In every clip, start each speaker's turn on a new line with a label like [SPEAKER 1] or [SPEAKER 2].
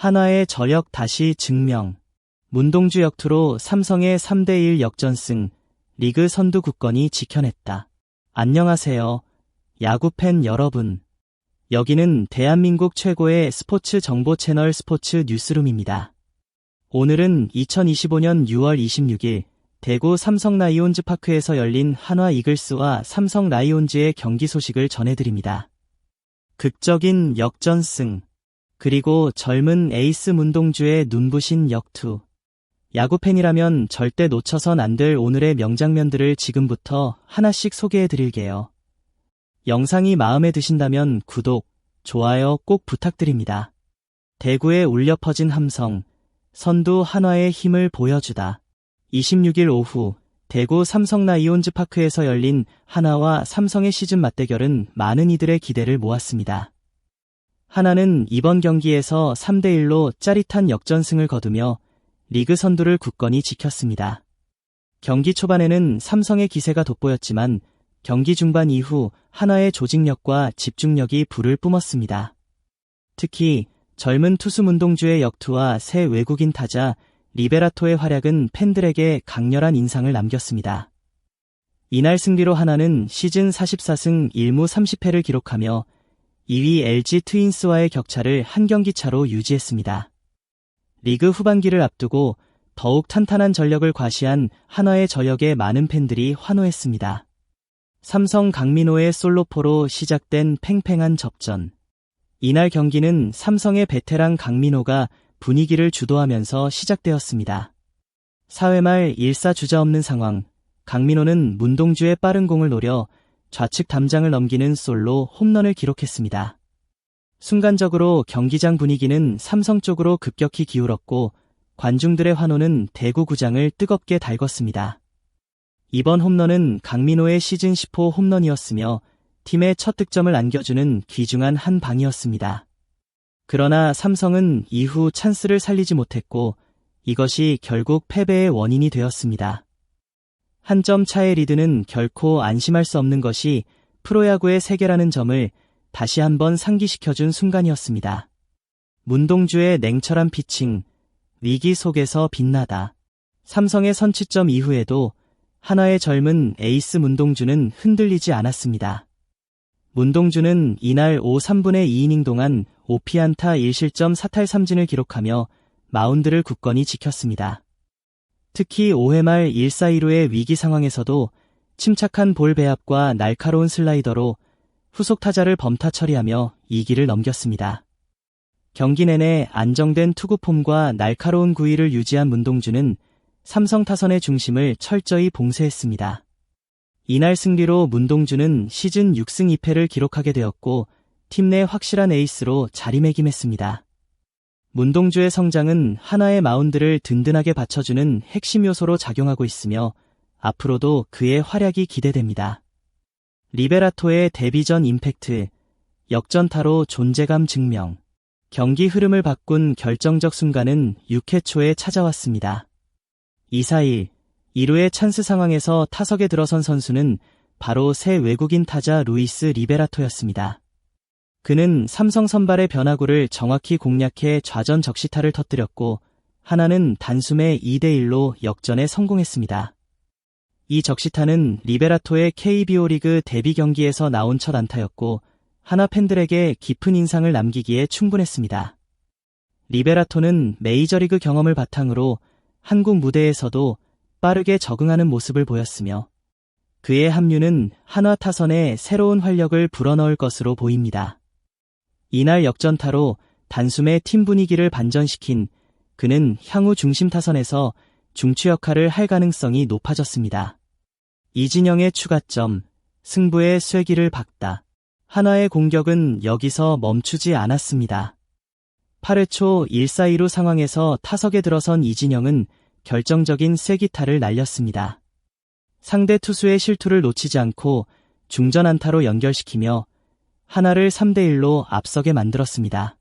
[SPEAKER 1] 한화의 저력 다시 증명. 문동주 역투로 삼성의 3대1 역전승, 리그 선두 굳건히 지켜냈다. 안녕하세요, 야구팬 여러분. 여기는 대한민국 최고의 스포츠 정보 채널 스포츠 뉴스룸입니다. 오늘은 2025년 6월 26일 대구 삼성 라이온즈 파크에서 열린 한화 이글스와 삼성 라이온즈의 경기 소식을 전해드립니다. 극적인 역전승, 그리고 젊은 에이스 문동주의 눈부신 역투. 야구팬이라면 절대 놓쳐선 안 될 오늘의 명장면들을 지금부터 하나씩 소개해드릴게요. 영상이 마음에 드신다면 구독, 좋아요 꼭 부탁드립니다. 대구에 울려 퍼진 함성, 선두 한화의 힘을 보여주다. 26일 오후 대구 삼성 라이온즈 파크에서 열린 한화와 삼성의 시즌 맞대결은 많은 이들의 기대를 모았습니다. 한화는 이번 경기에서 3대1로 짜릿한 역전승을 거두며 리그 선두를 굳건히 지켰습니다. 경기 초반에는 삼성의 기세가 돋보였지만 경기 중반 이후 한화의 조직력과 집중력이 불을 뿜었습니다. 특히 젊은 투수 문동주의 역투와 새 외국인 타자 리베라토의 활약은 팬들에게 강렬한 인상을 남겼습니다. 이날 승리로 한화는 시즌 44승 1무 30패를 기록하며 2위 LG 트윈스와의 격차를 한 경기 차로 유지했습니다. 리그 후반기를 앞두고 더욱 탄탄한 전력을 과시한 한화의 저력에 많은 팬들이 환호했습니다. 삼성 강민호의 솔로포로 시작된 팽팽한 접전. 이날 경기는 삼성의 베테랑 강민호가 분위기를 주도하면서 시작되었습니다. 4회 말 1사 주자 없는 상황, 강민호는 문동주의 빠른 공을 노려 좌측 담장을 넘기는 솔로 홈런을 기록했습니다. 순간적으로 경기장 분위기는 삼성 쪽으로 급격히 기울었고 관중들의 환호는 대구 구장을 뜨겁게 달궜습니다. 이번 홈런은 강민호의 시즌 10호 홈런이었으며 팀의 첫 득점을 안겨주는 귀중한 한 방이었습니다. 그러나 삼성은 이후 찬스를 살리지 못했고 이것이 결국 패배의 원인이 되었습니다. 한 점 차의 리드는 결코 안심할 수 없는 것이 프로야구의 세계라는 점을 다시 한번 상기시켜준 순간이었습니다. 문동주의 냉철한 피칭, 위기 속에서 빛나다. 삼성의 선취점 이후에도 한화의 젊은 에이스 문동주는 흔들리지 않았습니다. 문동주는 이날 5 3분의 2이닝 동안 5피안타 1실점 사탈 3진을 기록하며 마운드를 굳건히 지켰습니다. 특히 5회 말 1사 2루의 위기 상황에서도 침착한 볼 배합과 날카로운 슬라이더로 후속 타자를 범타 처리하며 2기를 넘겼습니다. 경기 내내 안정된 투구 폼과 날카로운 구위를 유지한 문동주는 삼성 타선의 중심을 철저히 봉쇄했습니다. 이날 승리로 문동주는 시즌 6승 2패를 기록하게 되었고 팀 내 확실한 에이스로 자리매김했습니다. 문동주의 성장은 한화의 마운드를 든든하게 받쳐주는 핵심 요소로 작용하고 있으며 앞으로도 그의 활약이 기대됩니다. 리베라토의 데뷔전 임팩트, 역전타로 존재감 증명. 경기 흐름을 바꾼 결정적 순간은 6회 초에 찾아왔습니다. 2사1, 2루의 찬스 상황에서 타석에 들어선 선수는 바로 새 외국인 타자 루이스 리베라토였습니다. 그는 삼성 선발의 변화구를 정확히 공략해 좌전 적시타를 터뜨렸고 한화는 단숨에 2대1로 역전에 성공했습니다. 이 적시타는 리베라토의 KBO 리그 데뷔 경기에서 나온 첫 안타였고 한화 팬들에게 깊은 인상을 남기기에 충분했습니다. 리베라토는 메이저리그 경험을 바탕으로 한국 무대에서도 빠르게 적응하는 모습을 보였으며 그의 합류는 한화 타선에 새로운 활력을 불어넣을 것으로 보입니다. 이날 역전타로 단숨에 팀 분위기를 반전시킨 그는 향후 중심 타선에서 중추 역할을 할 가능성이 높아졌습니다. 이진영의 추가점, 승부의 쐐기를 박다. 한화의 공격은 여기서 멈추지 않았습니다. 8회 초 1사 2루 상황에서 타석에 들어선 이진영은 결정적인 쐐기타를 날렸습니다. 상대 투수의 실투를 놓치지 않고 중전 안타로 연결시키며 한화를 3대1로 앞서게 만들었습니다.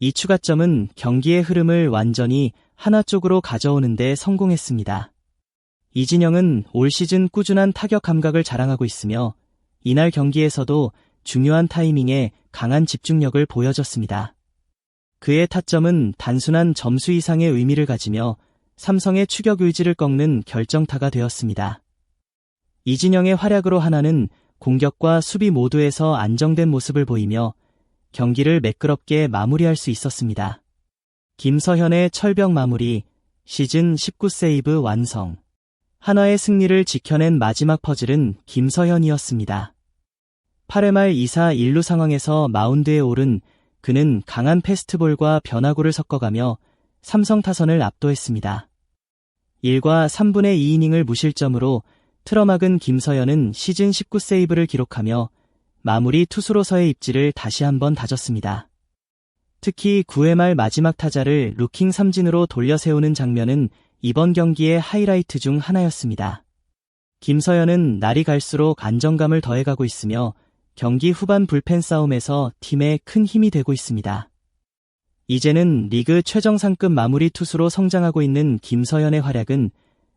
[SPEAKER 1] 이 추가점은 경기의 흐름을 완전히 한화 쪽으로 가져오는 데 성공했습니다. 이진영은 올 시즌 꾸준한 타격 감각을 자랑하고 있으며 이날 경기에서도 중요한 타이밍에 강한 집중력을 보여줬습니다. 그의 타점은 단순한 점수 이상의 의미를 가지며 삼성의 추격 의지를 꺾는 결정타가 되었습니다. 이진영의 활약으로 하나는 공격과 수비 모두에서 안정된 모습을 보이며 경기를 매끄럽게 마무리할 수 있었습니다. 김서현의 철벽 마무리, 시즌 19세이브 완성. 한화의 승리를 지켜낸 마지막 퍼즐은 김서현이었습니다. 8회 말 2사 1루 상황에서 마운드에 오른 그는 강한 패스트볼과 변화구를 섞어가며 삼성 타선을 압도했습니다. 1과 3분의 2이닝을 무실점으로 틀어막은 김서현은 시즌 19세이브를 기록하며 마무리 투수로서의 입지를 다시 한번 다졌습니다. 특히 9회 말 마지막 타자를 루킹 삼진으로 돌려 세우는 장면은 이번 경기의 하이라이트 중 하나였습니다. 김서현은 날이 갈수록 안정감을 더해가고 있으며 경기 후반 불펜 싸움에서 팀에 큰 힘이 되고 있습니다. 이제는 리그 최정상급 마무리 투수로 성장하고 있는 김서현의 활약은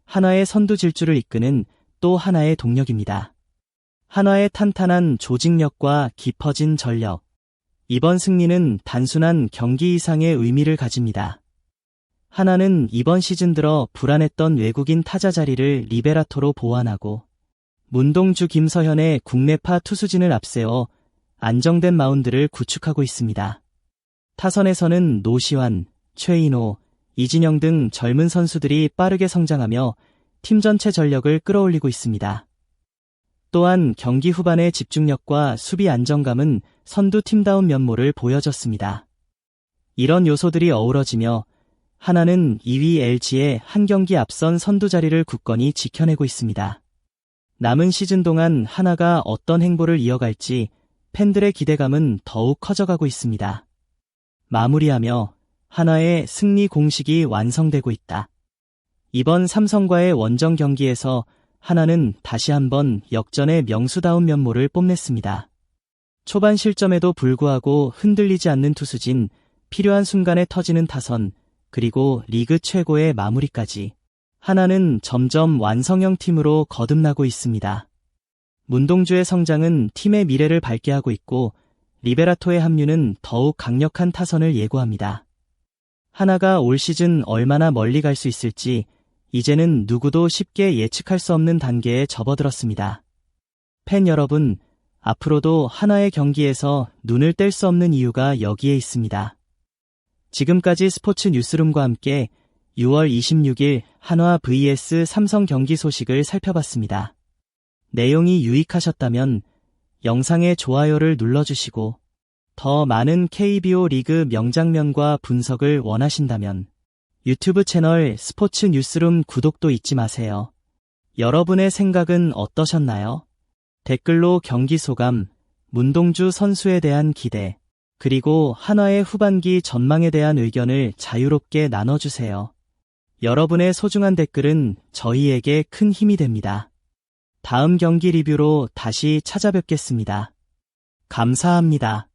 [SPEAKER 1] 한화의 선두 질주를 이끄는 또 하나의 동력입니다. 한화의 탄탄한 조직력과 깊어진 전력. 이번 승리는 단순한 경기 이상의 의미를 가집니다. 한화는 이번 시즌 들어 불안했던 외국인 타자 자리를 리베라토로 보완하고 문동주 김서현의 국내파 투수진을 앞세워 안정된 마운드를 구축하고 있습니다. 타선에서는 노시환, 최인호, 이진영 등 젊은 선수들이 빠르게 성장하며 팀 전체 전력을 끌어올리고 있습니다. 또한 경기 후반의 집중력과 수비 안정감은 선두 팀다운 면모를 보여줬습니다. 이런 요소들이 어우러지며 한화는 2위 LG의 한 경기 앞선 선두 자리를 굳건히 지켜내고 있습니다. 남은 시즌 동안 한화가 어떤 행보를 이어갈지 팬들의 기대감은 더욱 커져가고 있습니다. 마무리하며 한화의 승리 공식이 완성되고 있다. 이번 삼성과의 원정 경기에서 한화는 다시 한번 역전의 명수다운 면모를 뽐냈습니다. 초반 실점에도 불구하고 흔들리지 않는 투수진, 필요한 순간에 터지는 타선, 그리고 리그 최고의 마무리까지 한화는 점점 완성형 팀으로 거듭나고 있습니다. 문동주의 성장은 팀의 미래를 밝게 하고 있고 리베라토의 합류는 더욱 강력한 타선을 예고합니다. 한화가 올 시즌 얼마나 멀리 갈 수 있을지 이제는 누구도 쉽게 예측할 수 없는 단계에 접어들었습니다. 팬 여러분, 앞으로도 한화의 경기에서 눈을 뗄 수 없는 이유가 여기에 있습니다. 지금까지 스포츠 뉴스룸과 함께 6월 26일 한화 vs 삼성 경기 소식을 살펴봤습니다. 내용이 유익하셨다면 영상의 좋아요를 눌러주시고 더 많은 KBO 리그 명장면과 분석을 원하신다면 유튜브 채널 스포츠 뉴스룸 구독도 잊지 마세요. 여러분의 생각은 어떠셨나요? 댓글로 경기 소감, 문동주 선수에 대한 기대, 그리고 한화의 후반기 전망에 대한 의견을 자유롭게 나눠주세요. 여러분의 소중한 댓글은 저희에게 큰 힘이 됩니다. 다음 경기 리뷰로 다시 찾아뵙겠습니다. 감사합니다.